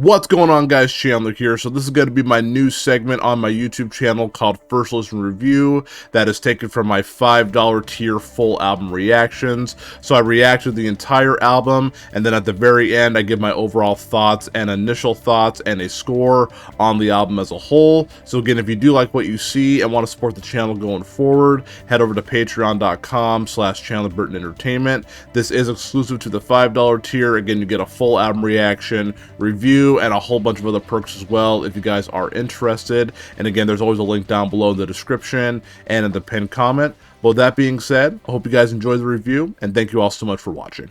What's going on, guys? Chandler here. So this is going to be my new segment on my YouTube channel called First Listen Review that is taken from my $5 tier full album reactions. So I react to the entire album, and then at the very end I give my overall thoughts and initial thoughts and a score on the album as a whole. So again, if you do like what you see and want to support the channel going forward, head over to patreon.com/ChandlerBurtonEntertainment. This is exclusive to the $5 tier. Again, you get a full album reaction, review, and a whole bunch of other perks as well if you guys are interested. And again, there's always a link down below in the description and in the pinned comment. But with that being said, I hope you guys enjoy the review, and thank you all so much for watching.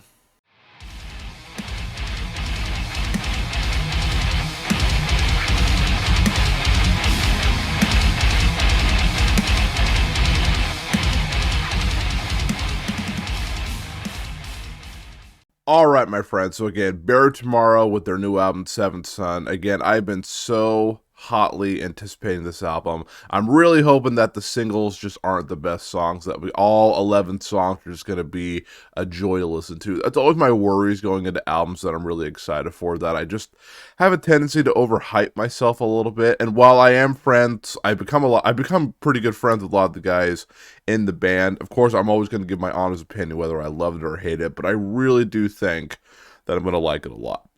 Alright, my friends, so again, Buried Tomorrow with their new album, Seventh Son. Again, I've been so hotly anticipating this album. I'm really hoping that the singles just aren't the best songs, that all 11 songs are just going to be a joy to listen to. That's always my worries going into albums that I'm really excited for, that I just have a tendency to overhype myself a little bit. And while I am friends, I've become pretty good friends with a lot of the guys in the band. Of course, I'm always going to give my honest opinion whether I love it or hate it, but I really do think that I'm going to like it a lot.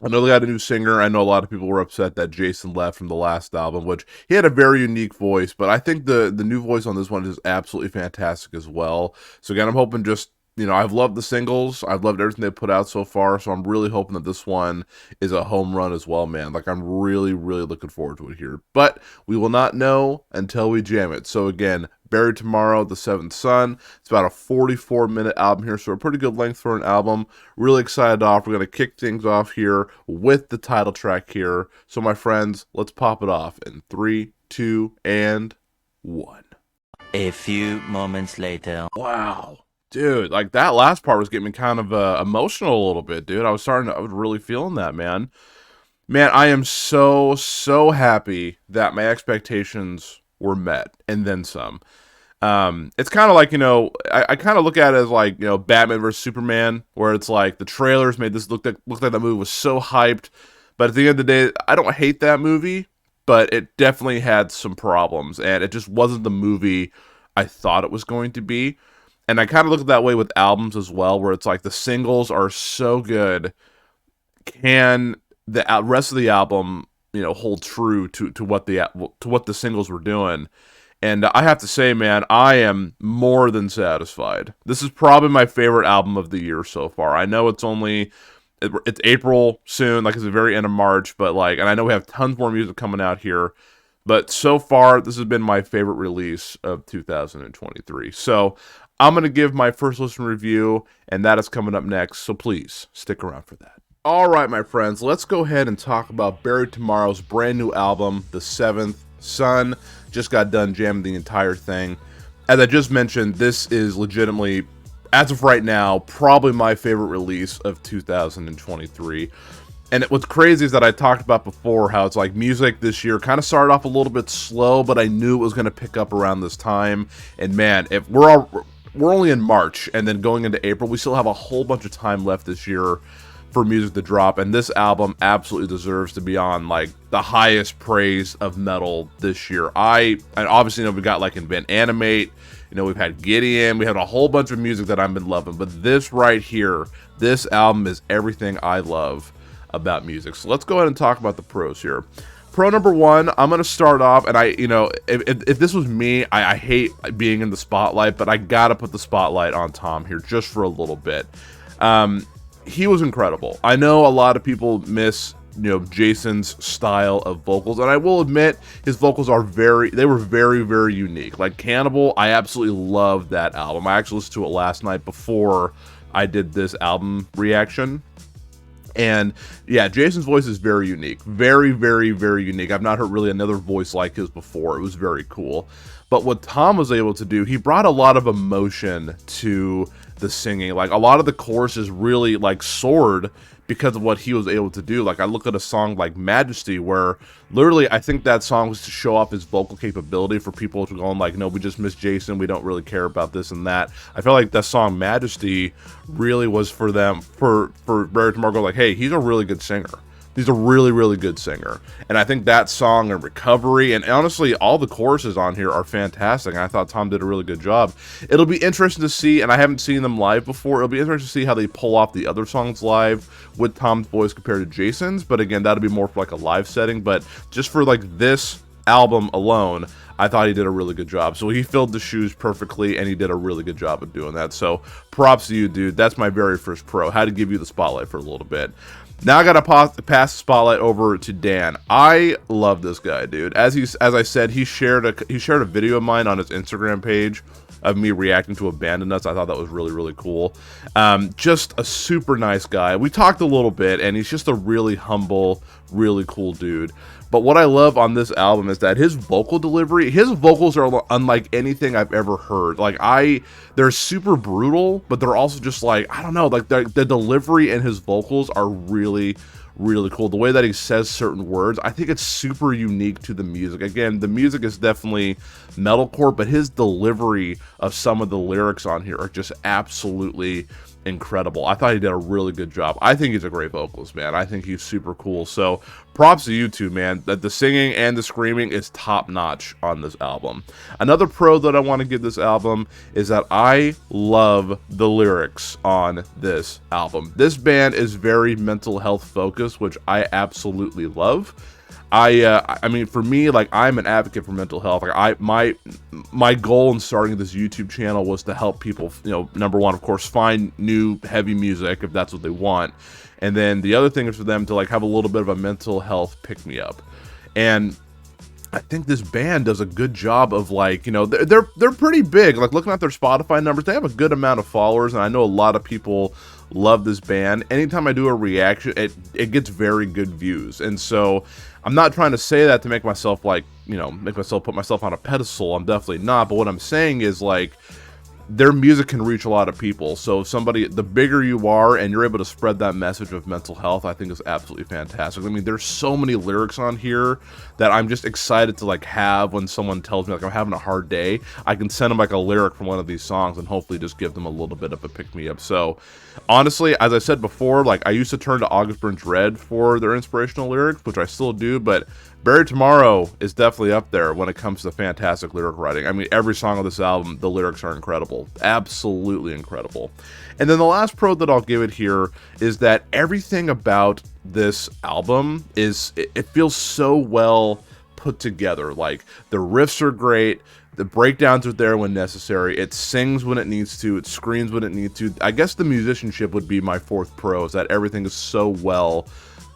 I know they got a new singer. I know a lot of people were upset that Jason left from the last album, which he had a very unique voice, but I think the new voice on this one is absolutely fantastic as well. So again, I'm hoping just, you know, I've loved the singles. I've loved everything they put out so far, so I'm really hoping that this one is a home run as well, man. Like, I'm really, really looking forward to it here. But we will not know until we jam it. So again, Buried Tomorrow, The Seventh Son. It's about a 44-minute album here, so a pretty good length for an album. Really excited off. We're going to kick things off here with the title track here. So my friends, let's pop it off in 3, 2, and 1. A few moments later. Wow. Dude, like that last part was getting me kind of emotional a little bit, dude. I was really feeling that, man. Man, I am so happy that my expectations were met and then some. It's kind of like, you know, I kind of look at it as like, you know, Batman vs Superman, where it's like the trailers made this look like that movie was so hyped, but at the end of the day, I don't hate that movie, but it definitely had some problems, and it just wasn't the movie I thought it was going to be. And I kind of look at that way with albums as well, where it's like the singles are so good, can the rest of the album, you know, hold true to what the singles were doing? And I have to say, man, I am more than satisfied. This is probably my favorite album of the year so far. I know it's April soon, like it's the very end of March, but like, and I know we have tons more music coming out here, but so far this has been my favorite release of 2023. So I'm going to give my first listen review, and that is coming up next, so please stick around for that. Alright, my friends, let's go ahead and talk about Buried Tomorrow's brand new album, The Seventh Son. Just got done jamming the entire thing. As I just mentioned, this is legitimately, as of right now, probably my favorite release of 2023. And what's crazy is that I talked about before how it's like music this year kind of started off a little bit slow, but I knew it was going to pick up around this time. And man, if we're only in March, and then going into April, we still have a whole bunch of time left this year for music to drop, and this album absolutely deserves to be on like the highest praise of metal this year. And obviously, you know, we got like Invent Animate, you know, we've had Getty in, we had a whole bunch of music that I've been loving, but this right here, this album is everything I love about music. So let's go ahead and talk about the pros here. Pro number one, I'm going to start off, and if this was me, I hate being in the spotlight, but I got to put the spotlight on Tom here just for a little bit. He was incredible. I know a lot of people miss, you know, Jason's style of vocals, and I will admit his vocals were very, very unique. Like Cannibal, I absolutely loved that album. I actually listened to it last night before I did this album reaction. And yeah, Jason's voice is very unique. Very unique. I've not heard really another voice like his before. It was very cool. But what Tom was able to do, he brought a lot of emotion to the singing. Like a lot of the choruses really like soared because of what he was able to do. Like I look at a song like Majesty, where literally I think that song was to show off his vocal capability for people to go on like, no, we just miss Jason, we don't really care about this and that. I felt like that song Majesty really was for them, for Barry Tomorrow, like, hey, he's a really good singer. He's a really, really good singer. And I think that song and Recovery, and honestly, all the choruses on here are fantastic. And I thought Tom did a really good job. It'll be interesting to see, and I haven't seen them live before, it'll be interesting to see how they pull off the other songs live with Tom's voice compared to Jason's. But again, that'll be more for like a live setting. But just for like this album alone, I thought he did a really good job. So he filled the shoes perfectly, and he did a really good job of doing that. So props to you, dude. That's my very first pro. Had to give you the spotlight for a little bit. Now I gotta pass the spotlight over to Dan. I love this guy, dude. As I said, he shared a video of mine on his Instagram page of me reacting to Abandon Us. I thought that was really, really cool. Just a super nice guy. We talked a little bit, and he's just a really humble, really cool dude. But what I love on this album is that his vocal delivery, his vocals are unlike anything I've ever heard. Like, they're super brutal, but they're also just like, I don't know, like the delivery in his vocals are really, really cool. The way that he says certain words, I think it's super unique to the music. Again, the music is definitely metalcore, but his delivery of some of the lyrics on here are just absolutely incredible. I thought he did a really good job. I think he's a great vocalist, man. I think he's super cool. So props to you two, man. That the singing and the screaming is top notch on this album. Another pro that I want to give this album is that I love the lyrics on this album. This band is very mental health focused, which I absolutely love. I mean, for me, like, I'm an advocate for mental health. Like, my goal in starting this YouTube channel was to help people, you know, number one, of course, find new heavy music if that's what they want, and then the other thing is for them to like have a little bit of a mental health pick me up. And I think this band does a good job of, like, you know, they're pretty big. Like, looking at their Spotify numbers, they have a good amount of followers, and I know a lot of people love this band. Anytime I do a reaction, it gets very good views. And so I'm not trying to say that to make myself, like, you know, put myself on a pedestal. I'm definitely not. But what I'm saying is, like, their music can reach a lot of people. So the bigger you are and you're able to spread that message of mental health, I think is absolutely fantastic. I mean, there's so many lyrics on here that I'm just excited to like have when someone tells me like I'm having a hard day. I can send them like a lyric from one of these songs and hopefully just give them a little bit of a pick me up. So honestly, as I said before, like, I used to turn to August Burns Red for their inspirational lyrics, which I still do, but Buried Tomorrow is definitely up there when it comes to fantastic lyric writing. I mean, every song on this album, the lyrics are incredible. Absolutely incredible. And then the last pro that I'll give it here is that everything about this album it feels so well put together. Like, the riffs are great. The breakdowns are there when necessary. It sings when it needs to. It screams when it needs to. I guess the musicianship would be my fourth pro, is that everything is so well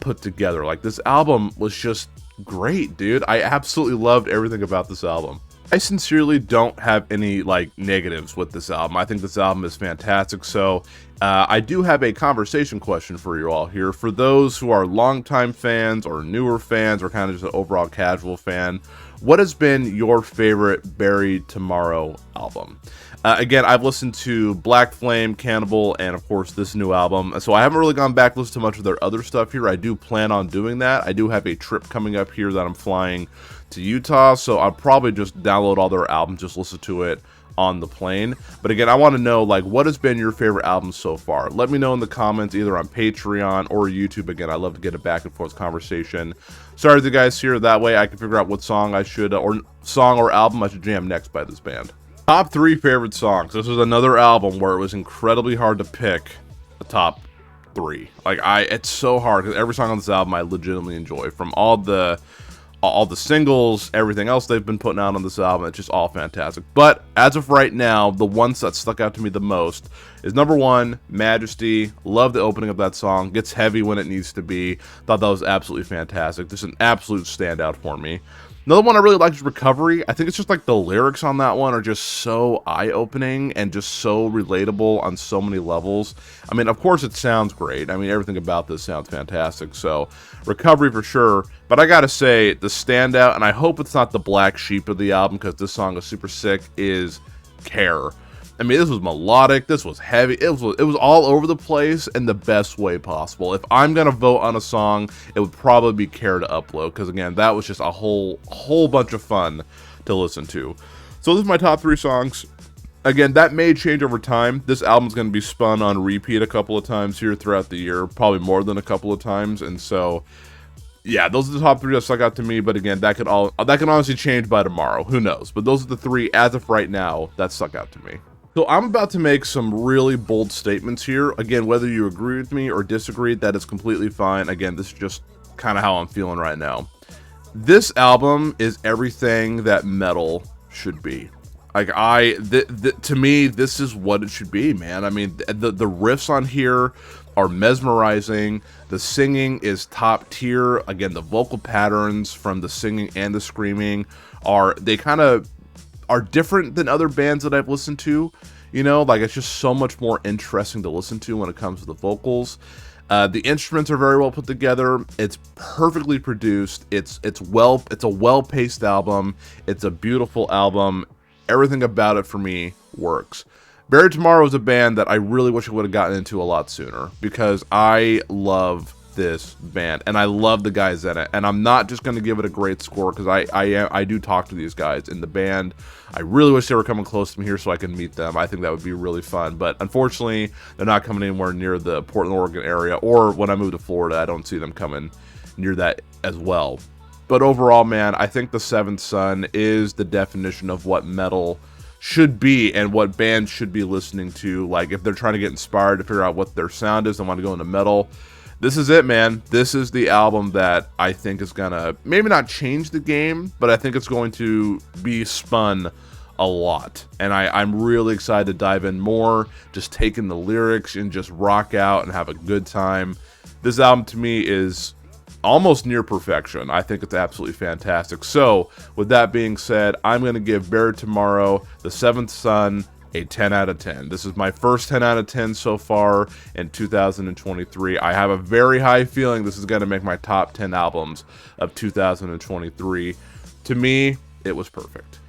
put together. Like, this album was just great, dude. I absolutely loved everything about this album. I sincerely don't have any like negatives with this album. I think this album is fantastic. So I do have a conversation question for you all here. For those who are longtime fans or newer fans or kind of just an overall casual fan, what has been your favorite Buried Tomorrow album? Again, I've listened to Black Flame, Cannibal, and of course this new album. So I haven't really gone back to listen to much of their other stuff here. I do plan on doing that. I do have a trip coming up here that I'm flying to Utah, so I'll probably just download all their albums, just listen to it on the plane. But again, I want to know, like, what has been your favorite album so far? Let me know in the comments, either on Patreon or YouTube. Again, I love to get a back and forth conversation. Sorry to the guys here, that way I can figure out what song I should, or album I should jam next by this band. Top 3 favorite songs. This was another album where it was incredibly hard to pick a top 3. Like, it's so hard because every song on this album I legitimately enjoy. From all the singles, everything else they've been putting out on this album, it's just all fantastic. But as of right now, the ones that stuck out to me the most is number 1, Majesty. Love the opening of that song. Gets heavy when it needs to be. Thought that was absolutely fantastic. Just an absolute standout for me. Another one I really like is Recovery. I think it's just like the lyrics on that one are just so eye-opening and just so relatable on so many levels. I mean, of course it sounds great. I mean, everything about this sounds fantastic. So Recovery for sure. But I gotta say, the standout, and I hope it's not the black sheep of the album because this song is super sick, is Care. I mean, this was melodic, this was heavy, it was all over the place in the best way possible. If I'm gonna vote on a song, it would probably be Care to upload, because again, that was just a whole bunch of fun to listen to. So this is my top 3 songs. Again, that may change over time. This album's going to be spun on repeat a couple of times here throughout the year, probably more than a couple of times, and so Yeah, those are the top 3 that stuck out to me. But again, that could honestly change by tomorrow. Who knows? But those are the 3 as of right now that stuck out to me. So I'm about to make some really bold statements here. Again, whether you agree with me or disagree, that is completely fine. Again, this is just kind of how I'm feeling right now. This album is everything that metal should be. Like to me, this is what it should be, man. I mean, the riffs on here are mesmerizing. The singing is top tier. Again, the vocal patterns from the singing and the screaming are different than other bands that I've listened to. You know, like it's just so much more interesting to listen to when it comes to the vocals. The instruments are very well put together. It's perfectly produced. It's a well-paced album. It's a beautiful album. Everything about it for me works. Buried Tomorrow is a band that I really wish I would have gotten into a lot sooner, because I love this band and I love the guys in it. And I'm not just going to give it a great score, because I do talk to these guys in the band. I really wish they were coming close to me here so I can meet them. I think that would be really fun. But unfortunately, they're not coming anywhere near the Portland, Oregon area. Or when I move to Florida, I don't see them coming near that as well. But overall, man, I think The Seventh Son is the definition of what metal should be and what bands should be listening to. Like, if they're trying to get inspired to figure out what their sound is and want to go into metal, this is it, man. This is the album that I think is gonna maybe not change the game, but I think it's going to be spun a lot. And I'm really excited to dive in more, just take in the lyrics and just rock out and have a good time. This album to me is almost near perfection. I think it's absolutely fantastic. So with that being said, I'm going to give Buried Tomorrow, The Seventh Son, a 10 out of 10. This is my first 10 out of 10 so far in 2023. I have a very high feeling this is going to make my top 10 albums of 2023. To me, it was perfect.